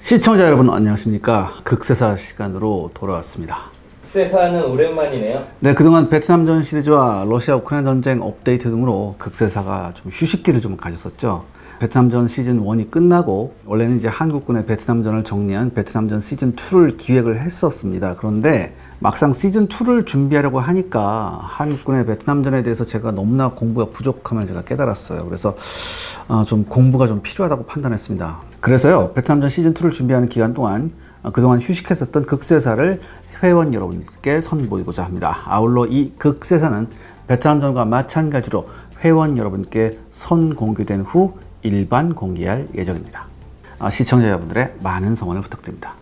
시청자 여러분 안녕하십니까. 극세사 시간으로 돌아왔습니다. 극세사는 오랜만이네요. 네, 그동안 베트남전 시리즈와 러시아 우크라이나 전쟁 업데이트 등으로 극세사가 좀 휴식기를 좀 가졌었죠. 베트남전 시즌 1이 끝나고 원래는 이제 한국군의 베트남전을 정리한 베트남전 시즌 2를 기획을 했었습니다. 그런데 막상 시즌 2를 준비하려고 하니까 한국군의 베트남전에 대해서 제가 너무나 공부가 부족함을 제가 깨달았어요. 그래서 좀 공부가 좀 필요하다고 판단했습니다. 그래서요, 베트남전 시즌 2를 준비하는 기간 동안 그동안 휴식했었던 극세사를 회원 여러분께 선보이고자 합니다. 아울러 이 극세사는 베트남전과 마찬가지로 회원 여러분께 선공개된 후 일반 공개할 예정입니다. 시청자 여러분들의 많은 성원을 부탁드립니다.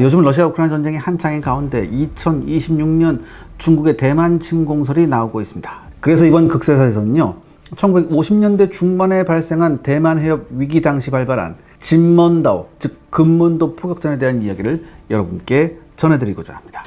요즘 러시아 우크라이나 전쟁이 한창인 가운데 2026년 중국의 대만 침공설이 나오고 있습니다. 그래서 이번 극세사에서는요, 1950년대 중반에 발생한 대만 해협 위기 당시 발발한 진먼다오, 즉 금문도 포격전에 대한 이야기를 여러분께 전해드리고자 합니다.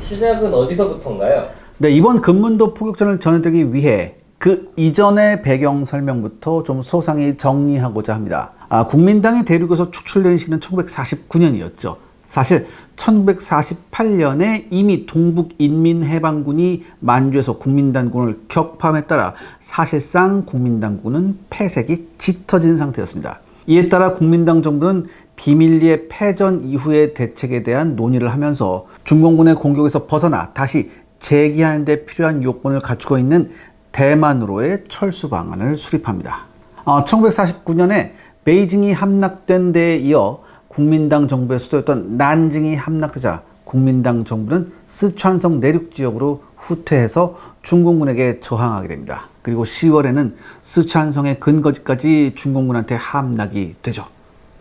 시작은 어디서부터인가요? 네, 이번 금문도 포격전을 전해드리기 위해 그 이전의 배경 설명부터 좀 소상히 정리하고자 합니다. 국민당이 대륙에서 축출된 시기는 1949년이었죠. 사실 1948년에 이미 동북인민해방군이 만주에서 국민당군을 격파함에 따라 사실상 국민당군은 패색이 짙어진 상태였습니다. 이에 따라 국민당 정부는 비밀리에 패전 이후의 대책에 대한 논의를 하면서 중공군의 공격에서 벗어나 다시 재기하는 데 필요한 요건을 갖추고 있는 대만으로의 철수 방안을 수립합니다. 1949년에 베이징이 함락된 데에 이어 국민당 정부의 수도였던 난징이 함락되자 국민당 정부는 스촨성 내륙 지역으로 후퇴해서 중공군에게 저항하게 됩니다. 그리고 10월에는 스촨성의 근거지까지 중공군한테 함락이 되죠.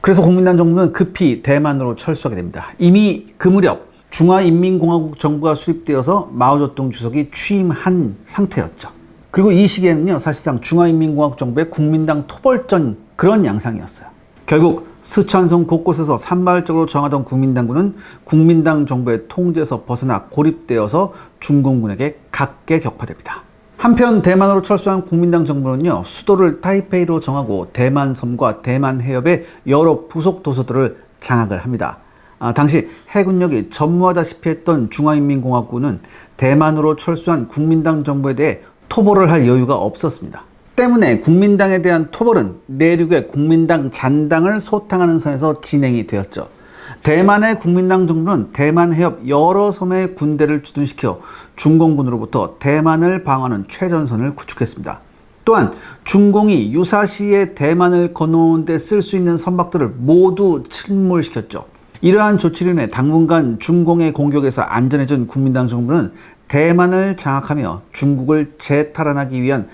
그래서 국민당 정부는 급히 대만으로 철수하게 됩니다. 이미 그 무렵 중화인민공화국 정부가 수립되어서 마오쩌둥 주석이 취임한 상태였죠. 그리고 이 시기에는요, 사실상 중화인민공화국 정부의 국민당 토벌전 그런 양상이었어요. 결국 스촨성 곳곳에서 산발적으로 저항하던 국민당군은 국민당 정부의 통제에서 벗어나 고립되어서 중공군에게 각계 격파됩니다. 한편 대만으로 철수한 국민당 정부는요, 수도를 타이페이로 정하고 대만 섬과 대만 해협의 여러 부속 도서들을 장악을 합니다. 당시 해군력이 전무하다시피 했던 중화인민공화국은 대만으로 철수한 국민당 정부에 대해 토벌을 할 여유가 없었습니다. 때문에 국민당에 대한 토벌은 내륙의 국민당 잔당을 소탕하는 선에서 진행이 되었죠. 대만의 국민당 정부는 대만 해협 여러 섬에 군대를 주둔시켜 중공군으로부터 대만을 방어하는 최전선을 구축했습니다. 또한 중공이 유사시에 대만을 건너오는 데 쓸 수 있는 선박들을 모두 침몰시켰죠. 이러한 조치로 인해 당분간 중공의 공격에서 안전해진 국민당 정부는 대만을 장악하며 중국을 재탈환하기 위한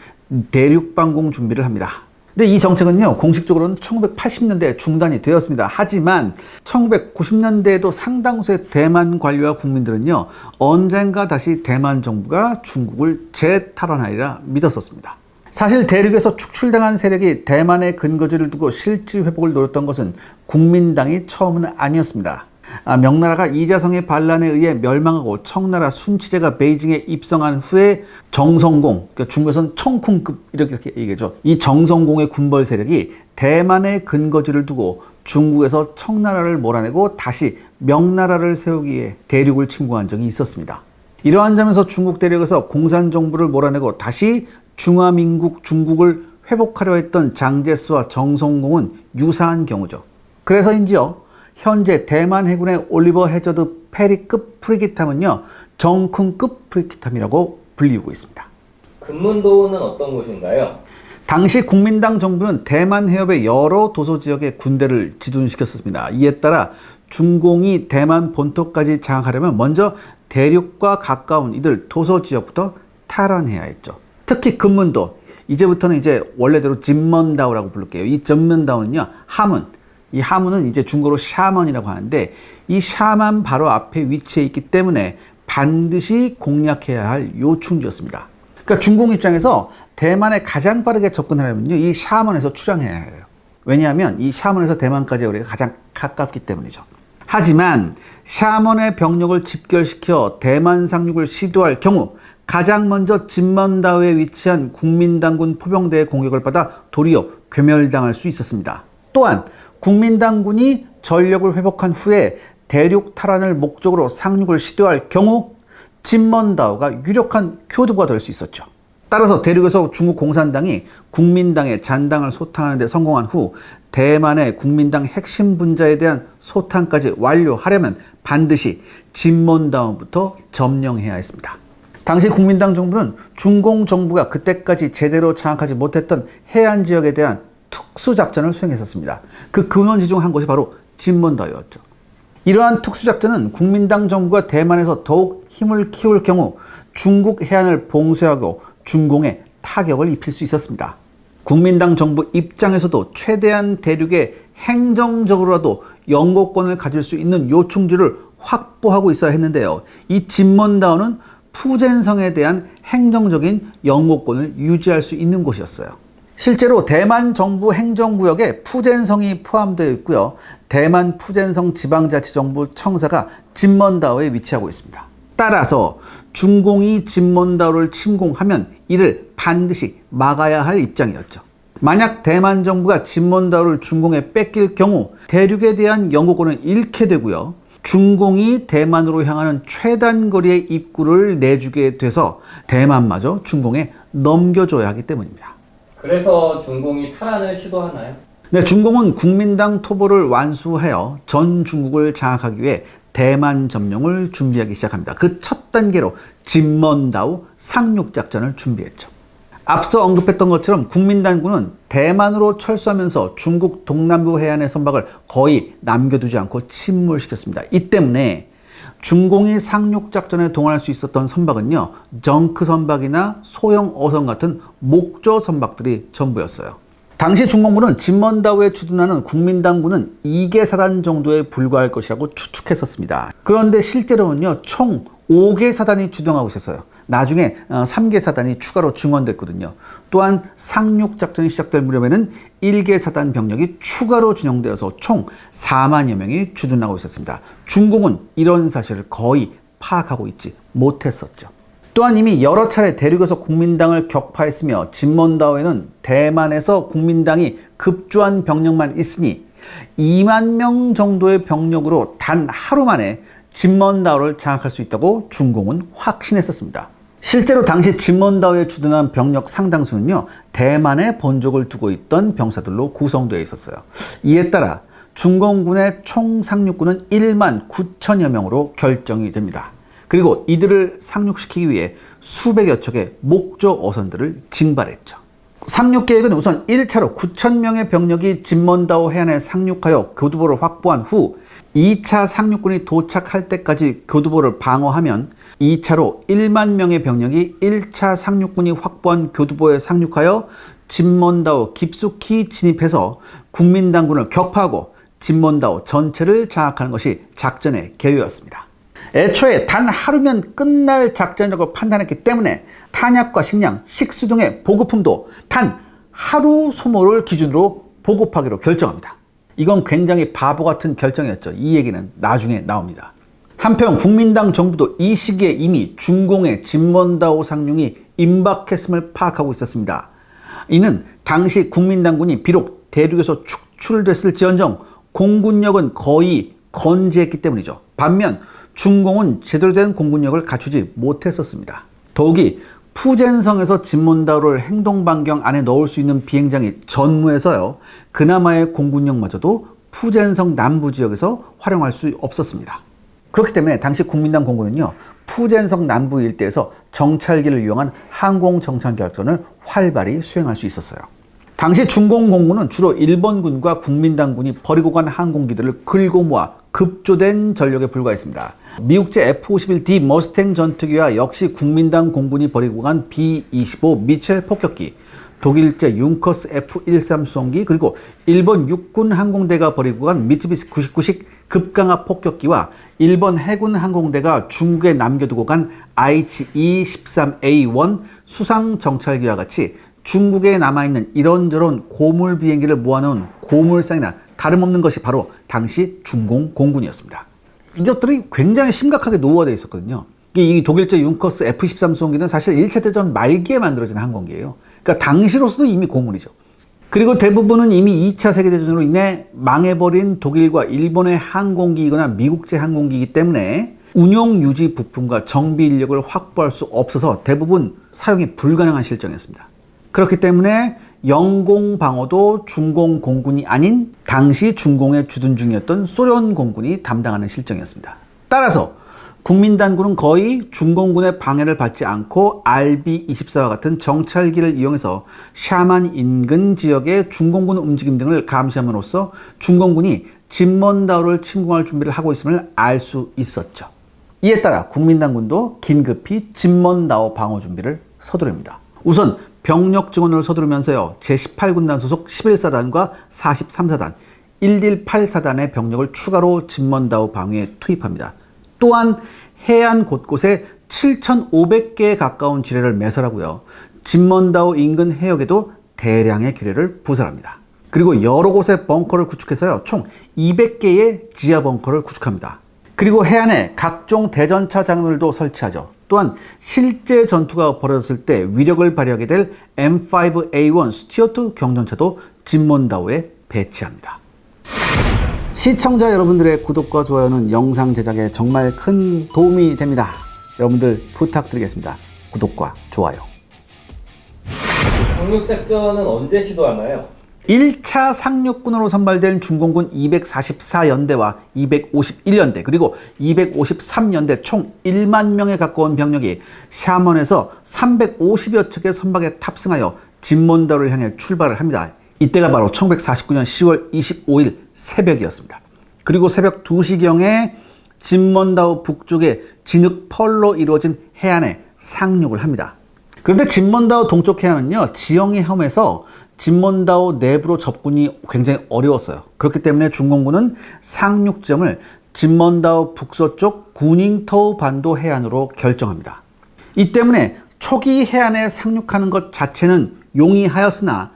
대륙방공 준비를 합니다. 근데 이 정책은요, 공식적으로는 1980년대에 중단이 되었습니다. 하지만 1990년대에도 상당수의 대만 관료와 국민들은요, 언젠가 다시 대만 정부가 중국을 재탈환하리라 믿었었습니다. 사실 대륙에서 축출당한 세력이 대만의 근거지를 두고 실질 회복을 노렸던 것은 국민당이 처음은 아니었습니다. 명나라가 이자성의 반란에 의해 멸망하고 청나라 순치제가 베이징에 입성한 후에 정성공, 그러니까 중국에서는 청쿵급 이렇게 얘기하죠. 이 정성공의 군벌 세력이 대만의 근거지를 두고 중국에서 청나라를 몰아내고 다시 명나라를 세우기 위해 대륙을 침공한 적이 있었습니다. 이러한 점에서 중국 대륙에서 공산정부를 몰아내고 다시 중화민국 중국을 회복하려 했던 장제스와 정성공은 유사한 경우죠. 그래서인지요, 현재 대만 해군의 올리버 해저드 페리급 프리기함은요, 정쿵급 프리기함이라고 불리우고 있습니다. 금문도는 어떤 곳인가요? 당시 국민당 정부는 대만 해협의 여러 도서 지역에 군대를 지둔시켰습니다. 이에 따라 중공이 대만 본토까지 장악하려면 먼저 대륙과 가까운 이들 도서 지역부터 탈환해야 했죠. 특히 금문도, 이제부터는 이제 원래대로 진먼다오라고 부를게요. 이 진먼다오는요, 하문, 이 하문은 이제 중국어로 샤먼이라고 하는데, 이 샤먼 바로 앞에 위치해 있기 때문에 반드시 공략해야 할 요충지였습니다. 그러니까 중공 입장에서 대만에 가장 빠르게 접근하려면요, 이 샤먼에서 출항해야 해요. 왜냐하면 이 샤먼에서 대만까지 우리가 가장 가깝기 때문이죠. 하지만 샤먼의 병력을 집결시켜 대만 상륙을 시도할 경우 가장 먼저 진먼다오에 위치한 국민당군 포병대의 공격을 받아 도리어 괴멸당할 수 있었습니다. 또한 국민당군이 전력을 회복한 후에 대륙 탈환을 목적으로 상륙을 시도할 경우 진먼다오가 유력한 교두보가 될 수 있었죠. 따라서 대륙에서 중국 공산당이 국민당의 잔당을 소탕하는 데 성공한 후 대만의 국민당 핵심 분자에 대한 소탕까지 완료하려면 반드시 진먼다오부터 점령해야 했습니다. 당시 국민당 정부는 중공 정부가 그때까지 제대로 장악하지 못했던 해안 지역에 대한 특수작전을 수행했었습니다. 그 근원지 중 한 곳이 바로 진먼다오였죠. 이러한 특수작전은 국민당 정부가 대만에서 더욱 힘을 키울 경우 중국 해안을 봉쇄하고 중공에 타격을 입힐 수 있었습니다. 국민당 정부 입장에서도 최대한 대륙에 행정적으로라도 영고권을 가질 수 있는 요충지를 확보하고 있어야 했는데요. 이 진먼다오는 푸젠성에 대한 행정적인 영고권을 유지할 수 있는 곳이었어요. 실제로 대만 정부 행정구역에 푸젠성이 포함되어 있고요. 대만 푸젠성 지방자치정부 청사가 진먼다오에 위치하고 있습니다. 따라서 중공이 진먼다오를 침공하면 이를 반드시 막아야 할 입장이었죠. 만약 대만 정부가 진먼다오를 중공에 뺏길 경우 대륙에 대한 영고권을 잃게 되고요. 중공이 대만으로 향하는 최단 거리의 입구를 내주게 돼서 대만마저 중공에 넘겨줘야 하기 때문입니다. 그래서 중공이 탈환을 시도하나요? 네, 중공은 국민당 토벌을 완수하여 전 중국을 장악하기 위해 대만 점령을 준비하기 시작합니다. 그 첫 단계로 진먼다오 상륙작전을 준비했죠. 앞서 언급했던 것처럼 국민당군은 대만으로 철수하면서 중국 동남부 해안의 선박을 거의 남겨두지 않고 침몰시켰습니다. 이 때문에 중공이 상륙작전에 동원할 수 있었던 선박은요, 정크 선박이나 소형 어선 같은 목조 선박들이 전부였어요. 당시 중공군은 진먼다오에 주둔하는 국민당군은 2개 사단 정도에 불과할 것이라고 추측했었습니다. 그런데 실제로는요, 총 5개 사단이 주둔하고 있었어요. 나중에 3개 사단이 추가로 증원됐거든요. 또한 상륙작전이 시작될 무렵에는 1개 사단 병력이 추가로 진영되어서 총 4만여 명이 주둔하고 있었습니다. 중공은 이런 사실을 거의 파악하고 있지 못했었죠. 또한 이미 여러 차례 대륙에서 국민당을 격파했으며 진먼다오에는 대만에서 국민당이 급조한 병력만 있으니 2만 명 정도의 병력으로 단 하루 만에 진먼다오를 장악할 수 있다고 중공은 확신했었습니다. 실제로 당시 진먼다오에 주둔한 병력 상당수는요, 대만에 본적을 두고 있던 병사들로 구성되어 있었어요. 이에 따라 중공군의 총 상륙군은 1만 9천여 명으로 결정이 됩니다. 그리고 이들을 상륙시키기 위해 수백여 척의 목조 어선들을 징발했죠. 상륙 계획은 우선 1차로 9천 명의 병력이 진먼다오 해안에 상륙하여 교두보를 확보한 후 2차 상륙군이 도착할 때까지 교두보를 방어하면 2차로 1만 명의 병력이 1차 상륙군이 확보한 교두보에 상륙하여 진먼다오 깊숙이 진입해서 국민당군을 격파하고 진먼다오 전체를 장악하는 것이 작전의 계획이었습니다. 애초에 단 하루면 끝날 작전이라고 판단했기 때문에 탄약과 식량, 식수 등의 보급품도 단 하루 소모를 기준으로 보급하기로 결정합니다. 이건 굉장히 바보 같은 결정이었죠. 이 얘기는 나중에 나옵니다. 한편 국민당 정부도 이 시기에 이미 중공의 진먼다오 상륙이 임박했음을 파악하고 있었습니다. 이는 당시 국민당군이 비록 대륙에서 축출됐을지언정 공군력은 거의 건재했기 때문이죠. 반면 중공은 제대로 된 공군력을 갖추지 못했었습니다. 더욱이 푸젠성에서 진먼다오를 행동 반경 안에 넣을 수 있는 비행장이 전무해서요, 그나마의 공군력마저도 푸젠성 남부 지역에서 활용할 수 없었습니다. 그렇기 때문에 당시 국민당 공군은요, 푸젠성 남부 일대에서 정찰기를 이용한 항공 정찰 작전을 활발히 수행할 수 있었어요. 당시 중공 공군은 주로 일본군과 국민당군이 버리고 간 항공기들을 긁고 모아 급조된 전력에 불과했습니다. 미국제 F-51D 머스탱 전투기와 역시 국민당 공군이 버리고 간 B-25 미첼 폭격기, 독일제 융커스 F-13 수송기, 그리고 일본 육군 항공대가 버리고 간 미쓰비시 99식 급강압 폭격기와 일본 해군 항공대가 중국에 남겨두고 간 ICE-13A1 수상 정찰기와 같이 중국에 남아있는 이런저런 고물 비행기를 모아놓은 고물상이나 다름없는 것이 바로 당시 중공 공군이었습니다. 이것들이 굉장히 심각하게 노후화되어 있었거든요. 이 독일제 융커스 F-13 수송기는 사실 1차 대전 말기에 만들어진 항공기예요. 그러니까 당시로서도 이미 고물이죠. 그리고 대부분은 이미 2차 세계대전으로 인해 망해버린 독일과 일본의 항공기이거나 미국제 항공기이기 때문에 운용 유지 부품과 정비 인력을 확보할 수 없어서 대부분 사용이 불가능한 실정이었습니다. 그렇기 때문에 영공 방어도 중공 공군이 아닌 당시 중공에 주둔 중이었던 소련 공군이 담당하는 실정이었습니다. 따라서 국민당군은 거의 중공군의 방해를 받지 않고 RB-24와 같은 정찰기를 이용해서 샤만 인근 지역의 중공군 움직임 등을 감시함으로써 중공군이 진먼다오를 침공할 준비를 하고 있음을 알 수 있었죠. 이에 따라 국민당군도 긴급히 진먼다오 방어 준비를 서두릅니다. 우선 병력 증원을 서두르면서요, 제18군단 소속 11사단과 43사단, 118사단의 병력을 추가로 진먼다오 방위에 투입합니다. 또한 해안 곳곳에 7,500개에 가까운 지뢰를 매설하고요, 진먼다오 인근 해역에도 대량의 기뢰를 부설합니다. 그리고 여러 곳에 벙커를 구축해서요, 총 200개의 지하 벙커를 구축합니다. 그리고 해안에 각종 대전차 장비들도 설치하죠. 또한 실제 전투가 벌어졌을 때 위력을 발휘하게 될 M5A1 스튜어트 경전차도 진먼다오에 배치합니다. 시청자 여러분들의 구독과 좋아요는 영상 제작에 정말 큰 도움이 됩니다. 여러분들 부탁드리겠습니다. 구독과 좋아요. 상륙작전은 언제 시도하나요? 1차 상륙군으로 선발된 중공군 244연대와 251연대 그리고 253연대 총 1만 명에 가까운 병력이 샤먼에서 350여 척의 선박에 탑승하여 진먼다오를 향해 출발을 합니다. 이때가 바로 1949년 10월 25일 새벽이었습니다. 그리고 새벽 2시경에 진먼다오 북쪽의 진흙 펄로 이루어진 해안에 상륙을 합니다. 그런데 진먼다오 동쪽 해안은요, 지형이 험해서 진먼다오 내부로 접근이 굉장히 어려웠어요. 그렇기 때문에 중공군은 상륙점을 진먼다오 북서쪽 구닝터우 반도 해안으로 결정합니다. 이 때문에 초기 해안에 상륙하는 것 자체는 용이하였으나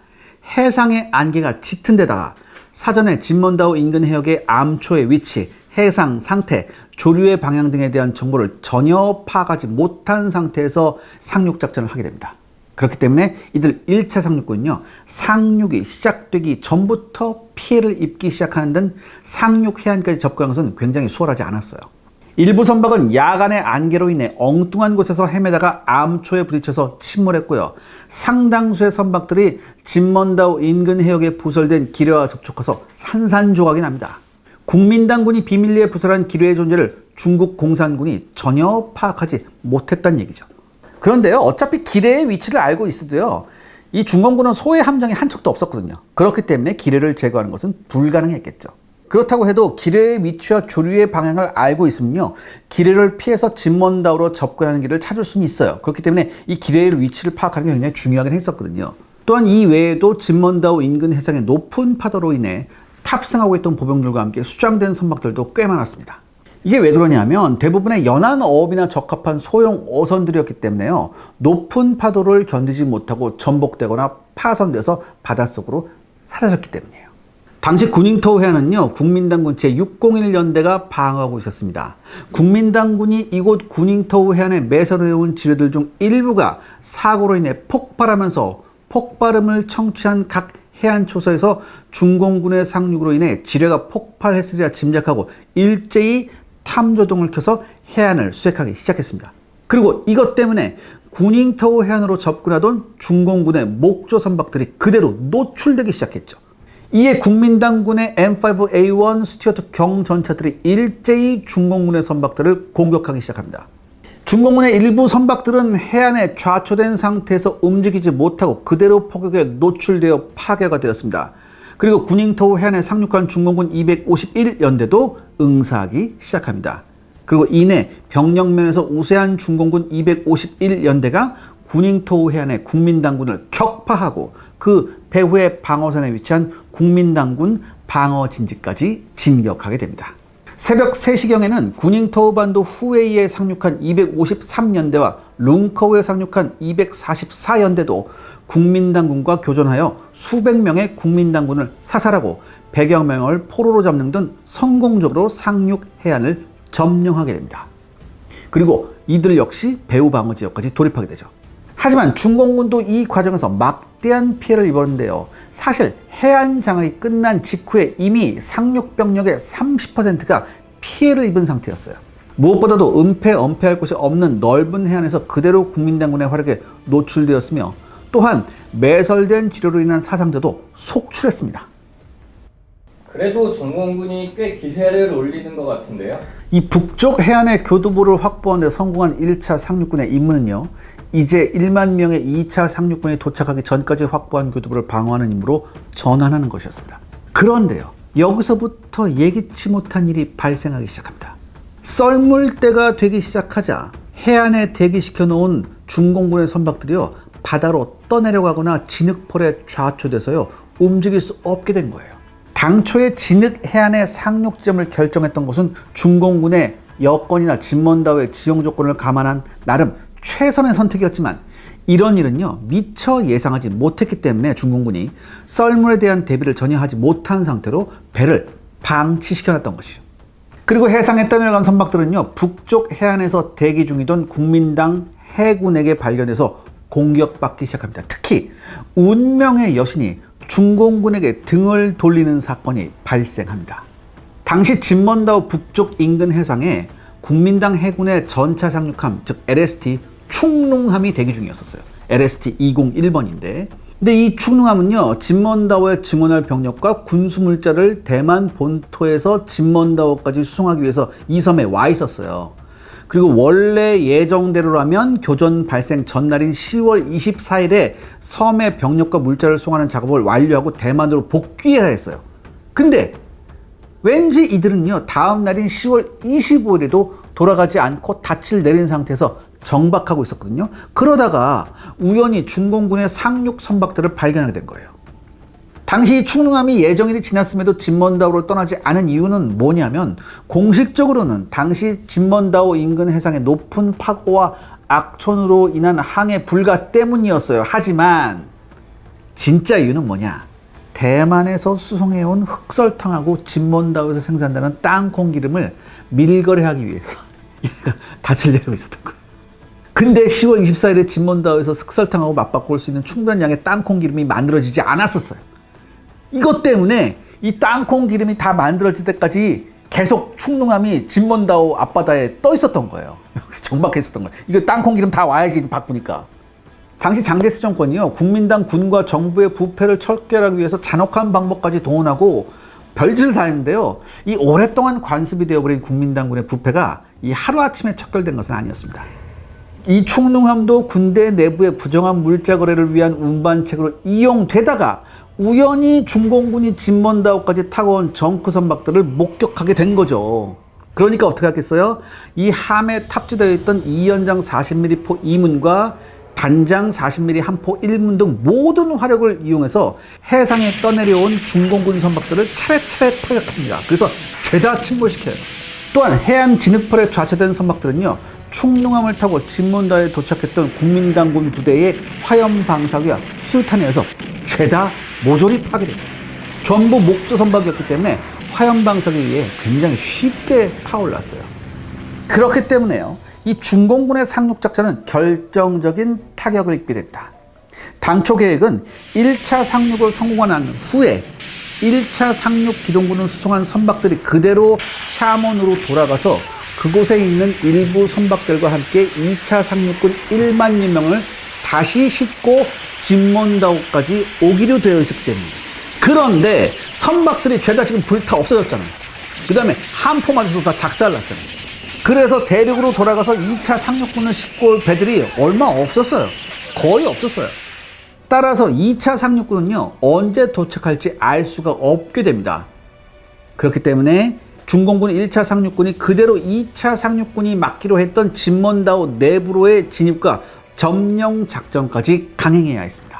해상의 안개가 짙은 데다가 사전에 진먼다오 인근 해역의 암초의 위치, 해상 상태, 조류의 방향 등에 대한 정보를 전혀 파악하지 못한 상태에서 상륙작전을 하게 됩니다. 그렇기 때문에 이들 1차 상륙군은요, 상륙이 시작되기 전부터 피해를 입기 시작하는 등 상륙 해안까지 접근한 것은 굉장히 수월하지 않았어요. 일부 선박은 야간의 안개로 인해 엉뚱한 곳에서 헤매다가 암초에 부딪혀서 침몰했고요. 상당수의 선박들이 진먼다오 인근 해역에 부설된 기뢰와 접촉해서 산산조각이 납니다. 국민당군이 비밀리에 부설한 기뢰의 존재를 중국 공산군이 전혀 파악하지 못했다는 얘기죠. 그런데요, 어차피 기뢰의 위치를 알고 있어도요, 이 중공군은 소해 함정이 한 척도 없었거든요. 그렇기 때문에 기뢰를 제거하는 것은 불가능했겠죠. 그렇다고 해도 기뢰의 위치와 조류의 방향을 알고 있으면요, 기뢰를 피해서 진먼다오로 접근하는 길을 찾을 수는 있어요. 그렇기 때문에 이 기뢰의 위치를 파악하는 게 굉장히 중요하긴 했었거든요. 또한 이 외에도 진먼다오 인근 해상의 높은 파도로 인해 탑승하고 있던 보병들과 함께 수장된 선박들도 꽤 많았습니다. 이게 왜 그러냐면 대부분의 연안 어업이나 적합한 소형 어선들이었기 때문에요, 높은 파도를 견디지 못하고 전복되거나 파손돼서 바닷속으로 사라졌기 때문이에요. 당시 구닝터우 해안은요, 국민당군 제601연대가 방어하고 있었습니다. 국민당군이 이곳 구닝터우 해안에 매설해온 지뢰들 중 일부가 사고로 인해 폭발하면서 폭발음을 청취한 각 해안 초소에서 중공군의 상륙으로 인해 지뢰가 폭발했으리라 짐작하고 일제히 탐조등을 켜서 해안을 수색하기 시작했습니다. 그리고 이것 때문에 구닝터우 해안으로 접근하던 중공군의 목조 선박들이 그대로 노출되기 시작했죠. 이에 국민당군의 M5A1 스튜어트 경전차들이 일제히 중공군의 선박들을 공격하기 시작합니다. 중공군의 일부 선박들은 해안에 좌초된 상태에서 움직이지 못하고 그대로 폭격에 노출되어 파괴가 되었습니다. 그리고 구닝터우 해안에 상륙한 중공군 251연대도 응사하기 시작합니다. 그리고 이내 병력면에서 우세한 중공군 251연대가 구닝터우 해안의 국민당군을 격파하고 그 배후의 방어선에 위치한 국민당군 방어진지까지 진격하게 됩니다. 새벽 3시경에는 구닝터우반도 후웨이에 상륙한 253연대와 룽커우에 상륙한 244연대도 국민당군과 교전하여 수백 명의 국민당군을 사살하고 100여 명을 포로로 잡는 등 성공적으로 상륙 해안을 점령하게 됩니다. 그리고 이들 역시 배후 방어 지역까지 돌입하게 되죠. 하지만 중공군도 이 과정에서 막대한 피해를 입었는데요. 사실 해안 장악이 끝난 직후에 이미 상륙 병력의 30%가 피해를 입은 상태였어요. 무엇보다도 은폐할 곳이 없는 넓은 해안에서 그대로 국민당군의 활약에 노출되었으며 또한 매설된 지뢰로 인한 사상자도 속출했습니다. 그래도 중공군이 꽤 기세를 올리는 것 같은데요. 이 북쪽 해안의 교두보를 확보하는 데 성공한 1차 상륙군의 임무는요, 이제 1만 명의 2차 상륙군이 도착하기 전까지 확보한 교두보를 방어하는 임무로 전환하는 것이었습니다. 그런데요, 여기서부터 예기치 못한 일이 발생하기 시작합니다. 썰물 때가 되기 시작하자 해안에 대기시켜 놓은 중공군의 선박들이요, 바다로 떠내려가거나 진흙폴에 좌초돼서요, 움직일 수 없게 된 거예요. 당초에 진흙 해안의 상륙점을 결정했던 것은 중공군의 여건이나 진먼다우의 지형 조건을 감안한 나름 최선의 선택이었지만 이런 일은요, 미처 예상하지 못했기 때문에 중공군이 썰물에 대한 대비를 전혀 하지 못한 상태로 배를 방치시켜놨던 것이죠. 그리고 해상에 떠내려간 선박들은요, 북쪽 해안에서 대기 중이던 국민당 해군에게 발견해서 공격받기 시작합니다. 특히 운명의 여신이 중공군에게 등을 돌리는 사건이 발생합니다. 당시 진먼다우 북쪽 인근 해상에 국민당 해군의 전차 상륙함, 즉 LST 충농함이 대기 중이었었어요. LST 201번인데, 근데 이 충농함은요, 진먼다우에 증원할 병력과 군수물자를 대만 본토에서 진먼다우까지 수송하기 위해서 이 섬에 와 있었어요. 그리고 원래 예정대로라면 교전 발생 전날인 10월 24일에 섬의 병력과 물자를 수송하는 작업을 완료하고 대만으로 복귀해야 했어요. 근데 왠지 이들은요, 다음 날인 10월 25일에도 돌아가지 않고 닻을 내린 상태에서 정박하고 있었거든요. 그러다가 우연히 중공군의 상륙 선박들을 발견하게 된 거예요. 당시 충농함이 예정일이 지났음에도 진먼다우를 떠나지 않은 이유는 뭐냐면, 공식적으로는 당시 진먼다우 인근 해상의 높은 파고와 악천후로 인한 항해 불가 때문이었어요. 하지만 진짜 이유는 뭐냐? 대만에서 수송해온 흑설탕하고 진먼다우에서 생산되는 땅콩 기름을 밀거래하기 위해서 얘가 닻을 내리고 있었던 거예요. 근데 10월 24일에 진먼다우에서 흑설탕하고 맞바꿀 수 있는 충분한 양의 땅콩 기름이 만들어지지 않았었어요. 이것 때문에 이 땅콩 기름이 다 만들어질 때까지 계속 충농함이 진먼다우 앞바다에 떠 있었던 거예요. 정박해 있었던 거예요. 이거 땅콩 기름 다 와야지 바꾸니까. 당시 장제스 정권이요, 국민당 군과 정부의 부패를 철결하기 위해서 잔혹한 방법까지 동원하고 별짓을 다 했는데요, 이 오랫동안 관습이 되어버린 국민당군의 부패가 이 하루아침에 척결된 것은 아니었습니다. 이 충농함도 군대 내부의 부정한 물자 거래를 위한 운반책으로 이용되다가 우연히 중공군이 진먼다우까지 타고 온 정크 선박들을 목격하게 된 거죠. 그러니까 어떻게 하겠어요? 이 함에 탑재되어 있던 2연장 40mm 포 2문과 단장 40mm 한포 1문 등 모든 화력을 이용해서 해상에 떠내려온 중공군 선박들을 차례차례 타격합니다. 그래서 죄다 침몰시켜요. 또한 해안 진흙벌에 좌초된 선박들은요, 충농함을 타고 진먼다우에 도착했던 국민당군 부대의 화염 방사기와 수류탄에 의해서 죄다 모조리 파괴됩니다. 전부 목조 선박이었기 때문에 화염 방사기에 의해 굉장히 쉽게 타올랐어요. 그렇기 때문에요, 이 중공군의 상륙 작전은 결정적인 타격을 입게 됩니다. 당초 계획은 1차 상륙을 성공한 후에 1차 상륙 기동군을 수송한 선박들이 그대로 샤먼으로 돌아가서 그곳에 있는 일부 선박들과 함께 2차 상륙군 1만 명을 다시 싣고 진먼다우까지 오기로 되어 있었기 때문입니다. 그런데 선박들이 죄다 지금 불타 없어졌잖아요. 그 다음에 함포 맞아서 다 작살났잖아요. 그래서 대륙으로 돌아가서 2차 상륙군을 싣고 올 배들이 얼마 없었어요. 거의 없었어요. 따라서 2차 상륙군은요, 언제 도착할지 알 수가 없게 됩니다. 그렇기 때문에 중공군 1차 상륙군이 그대로 2차 상륙군이 막기로 했던 진먼다우 내부로의 진입과 점령 작전까지 강행해야 했습니다.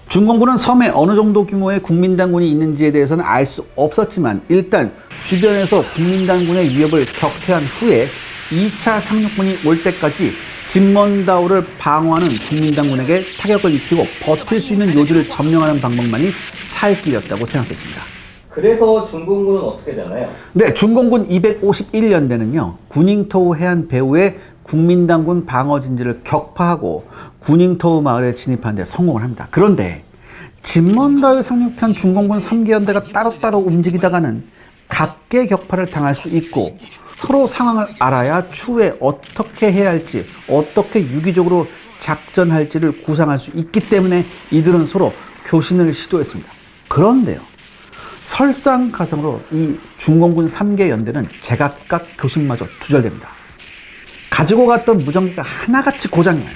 중공군은 섬에 어느 정도 규모의 국민당군이 있는지에 대해서는 알 수 없었지만 일단 주변에서 국민당군의 위협을 격퇴한 후에 2차 상륙군이 올 때까지 진먼다오를 방어하는 국민당군에게 타격을 입히고 버틸 수 있는 요지를 점령하는 방법만이 살 길이었다고 생각했습니다. 그래서 중공군은 어떻게 되나요? 네, 중공군 251년대는요, 구닝토우 해안 배후에 국민당군 방어 진지를 격파하고 구닝토우 마을에 진입하는 데 성공을 합니다. 그런데 진먼다오에 상륙한 중공군 3개 연대가 따로따로 움직이다가는 각계 격파를 당할 수 있고 서로 상황을 알아야 추후에 어떻게 해야 할지, 어떻게 유기적으로 작전할지를 구상할 수 있기 때문에 이들은 서로 교신을 시도했습니다. 그런데요, 설상가상으로 이 중공군 3개 연대는 제각각 교신마저 두절됩니다. 가지고 갔던 무전기가 하나같이 고장이 나요.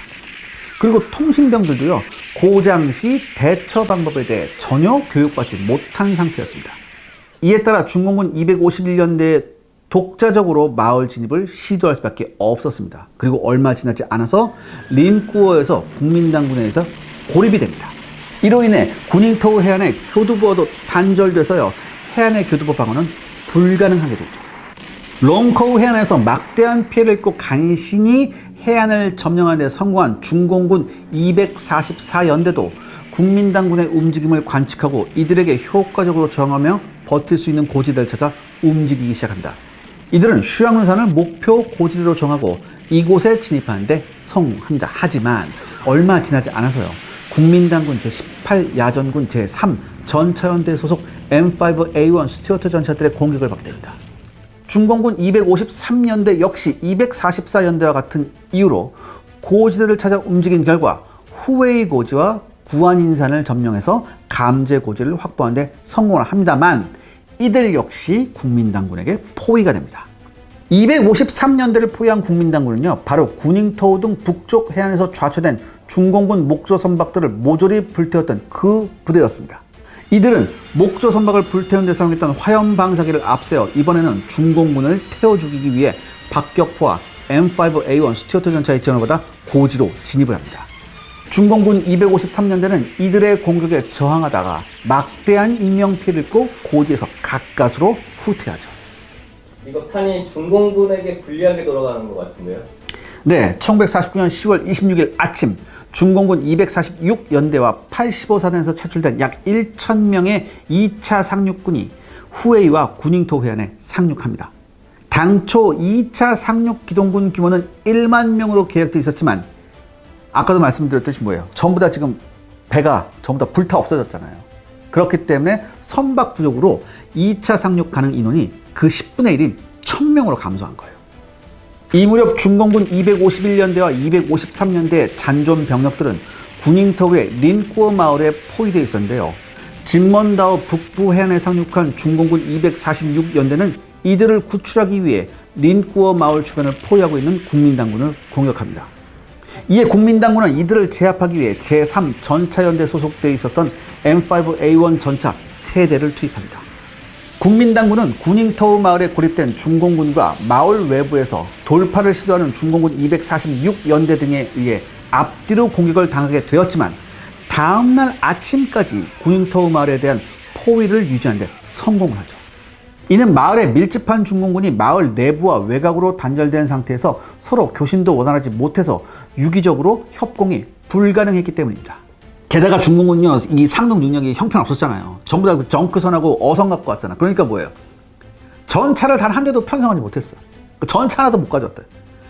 그리고 통신병들도요, 고장 시 대처 방법에 대해 전혀 교육받지 못한 상태였습니다. 이에 따라 중공군 251년대에 독자적으로 마을 진입을 시도할 수밖에 없었습니다. 그리고 얼마 지나지 않아서 린꾸어에서 국민당군에서 고립이 됩니다. 이로 인해 구닝토우 해안의 교두보도 단절돼서요, 해안의 교두보 방어는 불가능하게 되죠. 롱코우 해안에서 막대한 피해를 입고 간신히 해안을 점령하는 데 성공한 중공군 244연대도 국민당군의 움직임을 관측하고 이들에게 효과적으로 저항하며 버틸 수 있는 고지대를 찾아 움직이기 시작합니다. 이들은 슈양룬산을 목표 고지대로 정하고 이곳에 진입하는 데 성공합니다. 하지만 얼마 지나지 않아서요, 국민당군 제18야전군 제3 전차연대 소속 M5A1 스튜어트 전차들의 공격을 받게 됩니다. 중공군 253년대 역시 244연대와 같은 이유로 고지대를 찾아 움직인 결과 후웨이 고지와 구안인산을 점령해서 감제 고지를 확보하는 데 성공을 합니다만 이들 역시 국민당군에게 포위가 됩니다. 253년대를 포위한 국민당군은요, 바로 구닝토우 등 북쪽 해안에서 좌초된 중공군 목조 선박들을 모조리 불태웠던 그 부대였습니다. 이들은 목조 선박을 불태운 데 사용했던 화염 방사기를 앞세워 이번에는 중공군을 태워 죽이기 위해 박격포와 M5A1 스튜어트 전차의 지원을 받아 고지로 진입을 합니다. 중공군 253년대는 이들의 공격에 저항하다가 막대한 인명피해를 입고 고지에서 가까스로 후퇴하죠. 이거 판이 중공군에게 불리하게 돌아가는 것 같은데요? 네, 1949년 10월 26일 아침 중공군 246연대와 85사단에서 차출된 약 1,000명의 2차 상륙군이 후웨이와 구닝토우 해안에 상륙합니다. 당초 2차 상륙 기동군 규모는 1만 명으로 계획되어 있었지만 아까도 말씀드렸듯이 뭐예요? 전부 다 지금 배가 전부 다 불타 없어졌잖아요. 그렇기 때문에 선박 부족으로 2차 상륙 가능 인원이 그 10분의 1인 1,000명으로 감소한 거예요. 이 무렵 중공군 251년대와 253년대의 잔존 병력들은 구닝토우의 린꾸어 마을에 포위되어 있었는데요. 진먼다오 북부 해안에 상륙한 중공군 246연대는 이들을 구출하기 위해 린꾸어 마을 주변을 포위하고 있는 국민당군을 공격합니다. 이에 국민당군은 이들을 제압하기 위해 제3 전차연대 소속되어 있었던 M5A1 전차 3대를 투입합니다. 국민당군은 구닝토우 마을에 고립된 중공군과 마을 외부에서 돌파를 시도하는 중공군 246연대 등에 의해 앞뒤로 공격을 당하게 되었지만 다음날 아침까지 구닝토우 마을에 대한 포위를 유지하는 데 성공을 하죠. 이는 마을에 밀집한 중공군이 마을 내부와 외곽으로 단절된 상태에서 서로 교신도 원활하지 못해서 유기적으로 협공이 불가능했기 때문입니다. 게다가 중공군은요, 이 상륙 능력이 형편없었잖아요. 전부 다 정크선하고 어선 갖고 왔잖아. 그러니까 뭐예요? 전차를 단 한 대도 편성하지 못했어. 전차 하나도 못 가져왔대.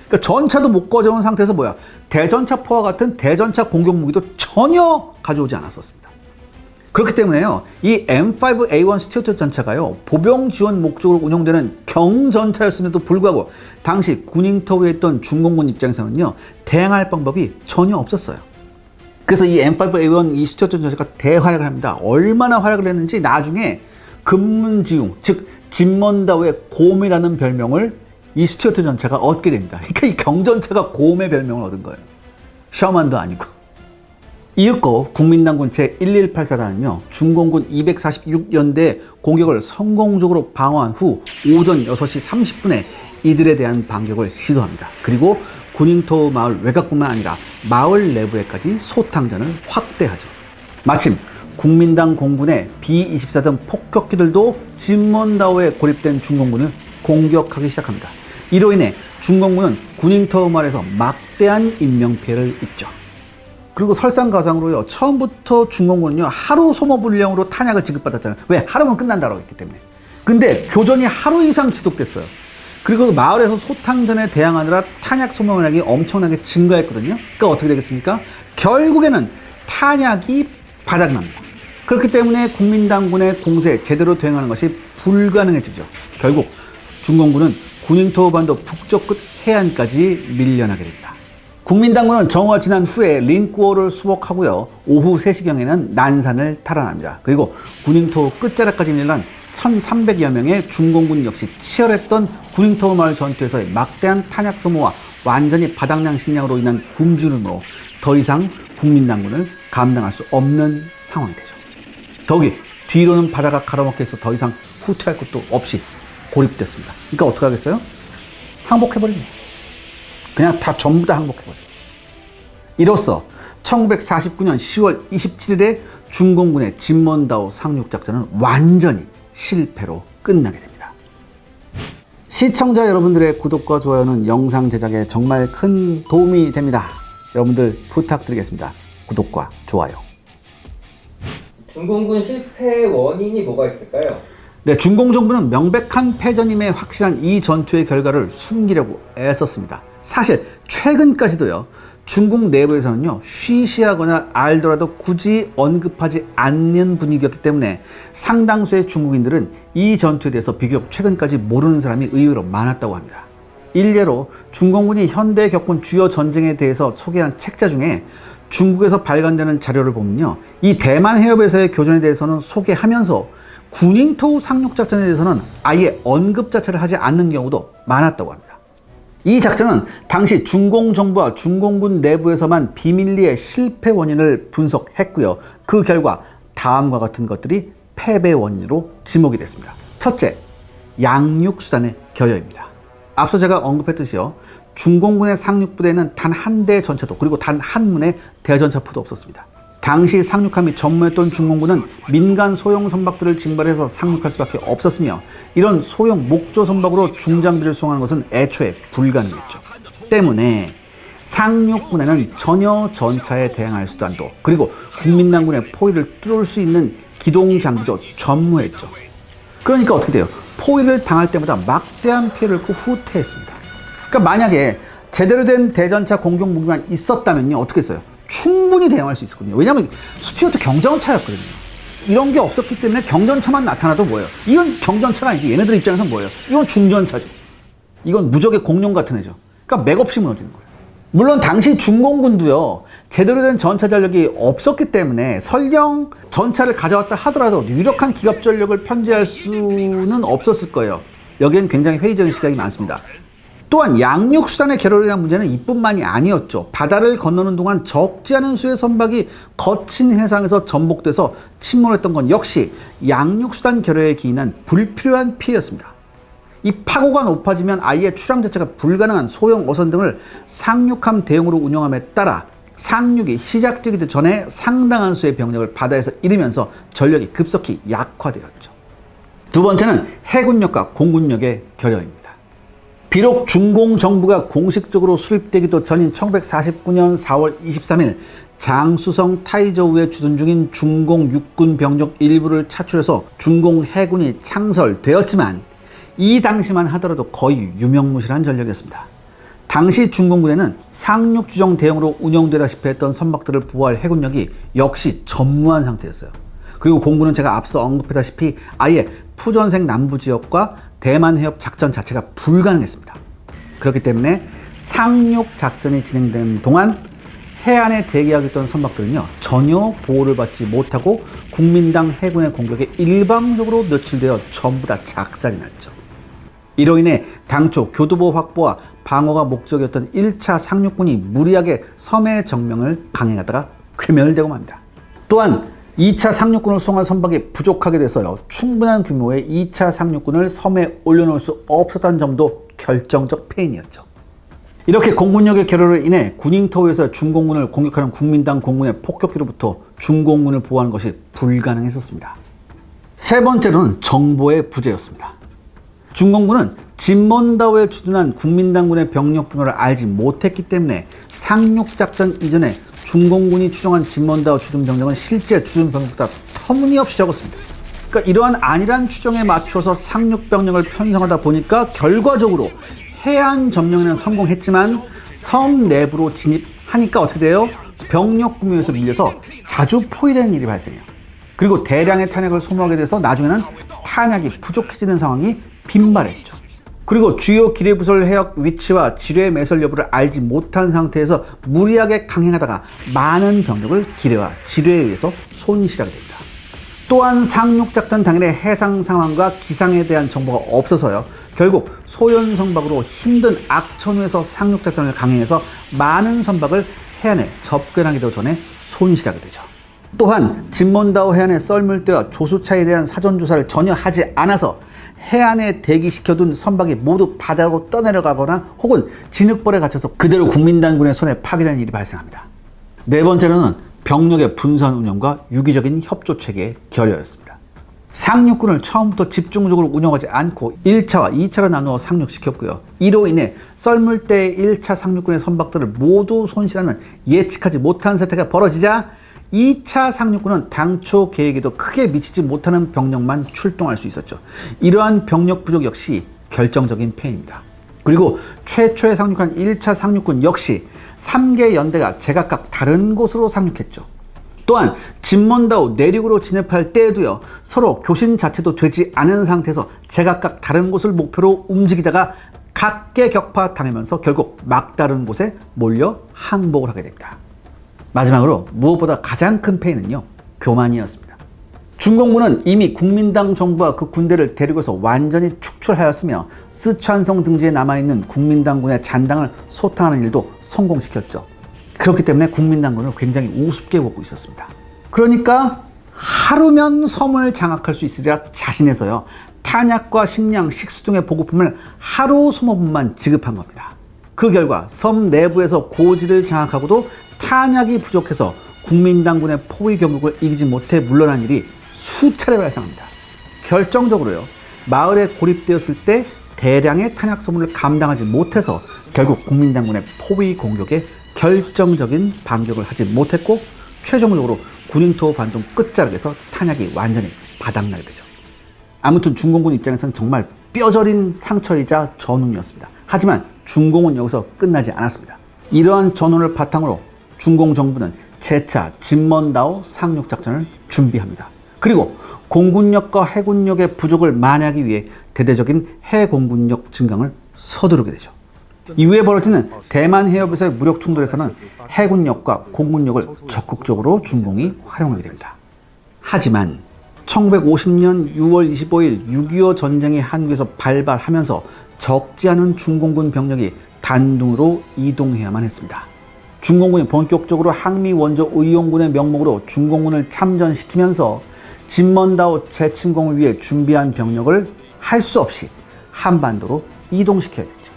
그러니까 전차도 못 가져온 상태에서 뭐야? 대전차포와 같은 대전차 공격 무기도 전혀 가져오지 않았었습니다. 그렇기 때문에요, 이 M5A1 스튜어트 전차가요, 보병 지원 목적으로 운용되는 경전차였음에도 불구하고 당시 구닝토우에 있던 중공군 입장에서는요, 대항할 방법이 전혀 없었어요. 그래서 이 M5A1 이 스튜어트 전차가 대활약을 합니다. 얼마나 활약을 했는지 나중에 금문지웅, 즉 진먼다오의 곰이라는 별명을 이 스튜어트 전차가 얻게 됩니다. 그러니까 이 경전차가 곰의 별명을 얻은 거예요. 셔먼도 아니고. 이윽고 국민당군 제1184단은요, 중공군 246연대의 공격을 성공적으로 방어한 후 오전 6시 30분에 이들에 대한 반격을 시도합니다. 그리고 구닝토우 마을 외곽뿐만 아니라 마을 내부에까지 소탕전을 확대하죠. 마침 국민당 공군의 B-24 등 폭격기들도 진먼다오에 고립된 중공군을 공격하기 시작합니다. 이로 인해 중공군은 구닝터우 마을에서 막대한 인명피해를 입죠. 그리고 설상가상으로요, 처음부터 중공군은요, 하루 소모 분량으로 탄약을 지급받았잖아요. 왜? 하루면 끝난다라고 했기 때문에. 근데 교전이 하루 이상 지속됐어요. 그리고 마을에서 소탕전에 대항하느라 탄약 소모량이 엄청나게 증가했거든요. 그러니까 어떻게 되겠습니까? 결국에는 탄약이 바닥납니다. 그렇기 때문에 국민당군의 공세에 제대로 대응하는 것이 불가능해지죠. 결국 중공군은 구닝터우 반도 북쪽 끝 해안까지 밀려나게 됩니다. 국민당군은 정오가 지난 후에 링구어를 수복하고요. 오후 3시경에는 난산을 탈환합니다. 그리고 구닝터우 끝자락까지 밀려난 1,300여 명의 중공군 역시 치열했던 구닝터우 마을 전투에서의 막대한 탄약 소모와 완전히 바닥난 식량으로 인한 굶주림으로 더 이상 국민당군을 감당할 수 없는 상황이 되죠. 더욱이 뒤로는 바다가 가로막혀 있어 더 이상 후퇴할 것도 없이 고립됐습니다. 그러니까 어떻게 하겠어요? 항복해버립니다. 그냥 다 전부 다 항복해버려요. 이로써 1949년 10월 27일에 중공군의 진먼다오 상륙작전은 완전히 실패로 끝나게 됩니다. 시청자 여러분들의 구독과 좋아요는 영상 제작에 정말 큰 도움이 됩니다. 여러분들 부탁드리겠습니다. 구독과 좋아요. 중공군 실패의 원인이 뭐가 있을까요? 네, 중공 정부는 명백한 패전임에 확실한 이 전투의 결과를 숨기려고 애썼습니다. 사실 최근까지도요, 중국 내부에서는요, 쉬쉬하거나 알더라도 굳이 언급하지 않는 분위기였기 때문에 상당수의 중국인들은 이 전투에 대해서 비교적 최근까지 모르는 사람이 의외로 많았다고 합니다. 일례로 중공군이 현대에 겪은 주요 전쟁에 대해서 소개한 책자 중에 중국에서 발간되는 자료를 보면요, 이 대만 해협에서의 교전에 대해서는 소개하면서 구닝터우 상륙작전에 대해서는 아예 언급 자체를 하지 않는 경우도 많았다고 합니다. 이 작전은 당시 중공 정부와 중공군 내부에서만 비밀리에 실패 원인을 분석했고요. 그 결과 다음과 같은 것들이 패배 원인으로 지목이 됐습니다. 첫째, 양육수단의 결여입니다. 앞서 제가 언급했듯이요, 중공군의 상륙부대에는 단 한 대의 전차도, 그리고 단 한 문의 대전차포도 없었습니다. 당시 상륙함이 전무했던 중공군은 민간 소형 선박들을 징발해서 상륙할 수밖에 없었으며, 이런 소형 목조 선박으로 중장비를 수송하는 것은 애초에 불가능했죠. 때문에 상륙군에는 전혀 전차에 대항할 수단도, 그리고 국민당군의 포위를 뚫을 수 있는 기동 장비도 전무했죠. 그러니까 어떻게 돼요? 포위를 당할 때마다 막대한 피해를 입고 후퇴했습니다. 그러니까 만약에 제대로 된 대전차 공격 무기만 있었다면요, 어떻게 했어요? 충분히 대응할 수 있었거든요. 왜냐하면 스튜어트 경전차였거든요. 이런 게 없었기 때문에 경전차만 나타나도 뭐예요? 이건 경전차가 아니지. 얘네들 입장에서는 뭐예요? 이건 중전차죠. 이건 무적의 공룡 같은 애죠. 그러니까 맥없이 무너지는 거예요. 물론 당시 중공군도요, 제대로 된 전차 전력이 없었기 때문에 설령 전차를 가져왔다 하더라도 유력한 기갑 전력을 편제할 수는 없었을 거예요. 여기엔 굉장히 회의적인 시각이 많습니다. 또한 양육수단의 결여로 인한 문제는 이뿐만이 아니었죠. 바다를 건너는 동안 적지 않은 수의 선박이 거친 해상에서 전복돼서 침몰했던 건 역시 양육수단 결여에 기인한 불필요한 피해였습니다. 이 파고가 높아지면 아예 출항 자체가 불가능한 소형 어선 등을 상륙함 대용으로 운영함에 따라 상륙이 시작되기도 전에 상당한 수의 병력을 바다에서 잃으면서 전력이 급속히 약화되었죠. 두 번째는 해군력과 공군력의 결여입니다. 비록 중공 정부가 공식적으로 수립되기도 전인 1949년 4월 23일 장수성 타이저우에 주둔 중인 중공 육군 병력 일부를 차출해서 중공 해군이 창설되었지만 이 당시만 하더라도 거의 유명무실한 전력이었습니다. 당시 중공군에는 상륙주정 대용으로 운영되다시피 했던 선박들을 보호할 해군력이 역시 전무한 상태였어요. 그리고 공군은 제가 앞서 언급했다시피 아예 푸전생 남부지역과 대만 해협 작전 자체가 불가능했습니다. 그렇기 때문에 상륙 작전이 진행되는 동안 해안에 대기하고 있던 선박들은요, 전혀 보호를 받지 못하고 국민당 해군의 공격에 일방적으로 노출되어 전부 다 작살이 났죠. 이로 인해 당초 교두보 확보와 방어가 목적이었던 1차 상륙군이 무리하게 섬의 정명을 강행하다가 괴멸되고 맙니다. 또한 2차 상륙군을 수송한 선박이 부족하게 돼서요, 충분한 규모의 2차 상륙군을 섬에 올려놓을 수 없었다는 점도 결정적 패인이었죠. 이렇게 공군력의 결여로 인해 군인터에서 중공군을 공격하는 국민당 공군의 폭격기로부터 중공군을 보호하는 것이 불가능했었습니다. 세 번째로는 정보의 부재였습니다. 중공군은 진몬다오에 주둔한 국민당군의 병력 규모를 알지 못했기 때문에 상륙작전 이전에 중공군이 추정한 진몬다오 주둔 병력은 실제 주둔 병력보다 터무니없이 적었습니다. 그러니까 이러한 안일한 추정에 맞춰서 상륙 병력을 편성하다 보니까 결과적으로 해안 점령에는 성공했지만 섬 내부로 진입하니까 어떻게 돼요? 병력 구매에서 밀려서 자주 포위되는 일이 발생해요. 그리고 대량의 탄약을 소모하게 돼서 나중에는 탄약이 부족해지는 상황이 빈발했죠. 그리고 주요 기뢰부설 해역 위치와 지뢰 매설 여부를 알지 못한 상태에서 무리하게 강행하다가 많은 병력을 기뢰와 지뢰에 의해서 손실하게 됩니다. 또한 상륙작전 당일의 해상 상황과 기상에 대한 정보가 없어서요. 결국 소연선박으로 힘든 악천후에서 상륙작전을 강행해서 많은 선박을 해안에 접근하기도 전에 손실하게 되죠. 또한 진몬다오 해안에 썰물대와 조수차에 대한 사전조사를 전혀 하지 않아서 해안에 대기시켜둔 선박이 모두 바다로 떠내려가거나 혹은 진흙벌에 갇혀서 그대로 국민당군의 손에 파괴되는 일이 발생합니다. 네 번째로는 병력의 분산 운영과 유기적인 협조체계의 결여였습니다. 상륙군을 처음부터 집중적으로 운영하지 않고 1차와 2차로 나누어 상륙시켰고요. 이로 인해 썰물대의 1차 상륙군의 선박들을 모두 손실하는 예측하지 못한 사태가 벌어지자 2차 상륙군은 당초 계획에도 크게 미치지 못하는 병력만 출동할 수 있었죠. 이러한 병력 부족 역시 결정적인 패입니다. 그리고 최초에 상륙한 1차 상륙군 역시 3개 연대가 제각각 다른 곳으로 상륙했죠. 또한 진몬다오 내륙으로 진입할 때에도요, 서로 교신 자체도 되지 않은 상태에서 제각각 다른 곳을 목표로 움직이다가 각계격파 당하면서 결국 막다른 곳에 몰려 항복을 하게 됩니다. 마지막으로 무엇보다 가장 큰 패인은요, 교만이었습니다. 중공군은 이미 국민당 정부와 그 군대를 데리고서 완전히 축출하였으며 스촨성 등지에 남아있는 국민당군의 잔당을 소탕하는 일도 성공시켰죠. 그렇기 때문에 국민당군을 굉장히 우습게 보고 있었습니다. 그러니까 하루면 섬을 장악할 수 있으리라 자신해서요, 탄약과 식량, 식수 등의 보급품을 하루 소모분만 지급한 겁니다. 그 결과 섬 내부에서 고지를 장악하고도 탄약이 부족해서 국민당군의 포위 경력을 이기지 못해 물러난 일이 수차례 발생합니다. 결정적으로요, 마을에 고립되었을 때 대량의 탄약 소모를 감당하지 못해서 결국 국민당군의 포위 공격에 결정적인 반격을 하지 못했고 최종적으로 군인토 반동 끝자락에서 탄약이 완전히 바닥나게 되죠. 아무튼 중공군 입장에서는 정말 뼈저린 상처이자 전운이었습니다. 하지만 중공은 여기서 끝나지 않았습니다. 이러한 전운을 바탕으로 중공 정부는 재차 진몬다오 상륙작전을 준비합니다. 그리고 공군력과 해군력의 부족을 만회하기 위해 대대적인 해공군력 증강을 서두르게 되죠. 이후에 벌어지는 대만 해협에서의 무력 충돌에서는 해군력과 공군력을 적극적으로 중공이 활용하게 됩니다. 하지만 1950년 6월 25일 6.25 전쟁이 한국에서 발발하면서 적지 않은 중공군 병력이 단둥으로 이동해야만 했습니다. 중공군이 본격적으로 항미 원조 의용군의 명목으로 중공군을 참전시키면서 진몬다오 재침공을 위해 준비한 병력을 할 수 없이 한반도로 이동시켜야 됐죠.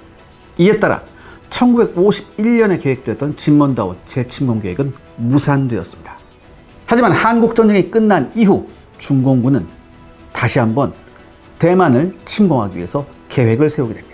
이에 따라 1951년에 계획되었던 진몬다오 재침공 계획은 무산되었습니다. 하지만 한국전쟁이 끝난 이후 중공군은 다시 한번 대만을 침공하기 위해서 계획을 세우게 됩니다.